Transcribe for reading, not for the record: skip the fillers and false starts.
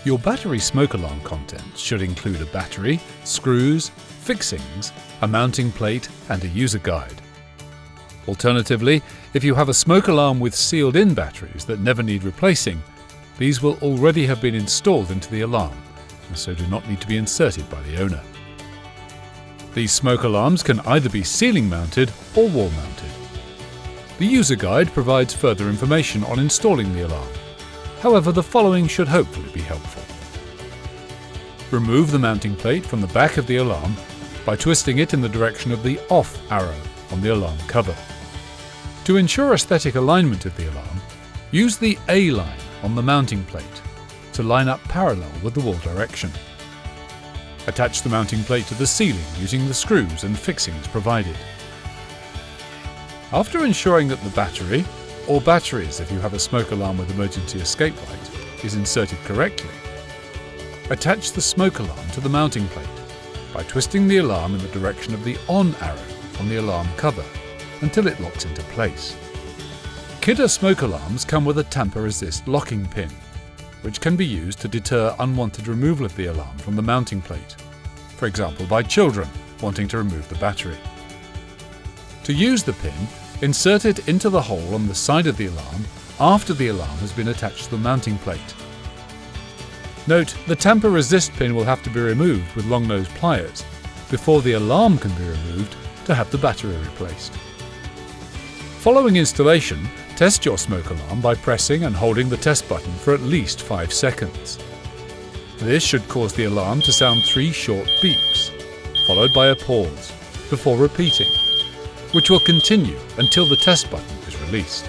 Your battery smoke alarm contents should include a battery, screws, fixings, a mounting plate and a user guide. Alternatively, if you have a smoke alarm with sealed-in batteries that never need replacing, these will already have been installed into the alarm and so do not need to be inserted by the owner. These smoke alarms can either be ceiling mounted or wall mounted. The user guide provides further information on installing the alarm. However, the following should hopefully be helpful. Remove the mounting plate from the back of the alarm by twisting it in the direction of the off arrow on the alarm cover. To ensure aesthetic alignment of the alarm, use the A line on the mounting plate to line up parallel with the wall direction. Attach the mounting plate to the ceiling using the screws and fixings provided. After ensuring that the battery, or batteries if you have a smoke alarm with emergency escape light, is inserted correctly, attach the smoke alarm to the mounting plate by twisting the alarm in the direction of the on arrow on the alarm cover until it locks into place. Kidde smoke alarms come with a tamper-resist locking pin, which can be used to deter unwanted removal of the alarm from the mounting plate, for example by children wanting to remove the battery. To use the pin, insert it into the hole on the side of the alarm after the alarm has been attached to the mounting plate. Note, the tamper-resist pin will have to be removed with long-nosed pliers before the alarm can be removed to have the battery replaced. Following installation, test your smoke alarm by pressing and holding the test button for at least 5 seconds. This should cause the alarm to sound 3 short beeps, followed by a pause, before repeating, which will continue until the test button is released.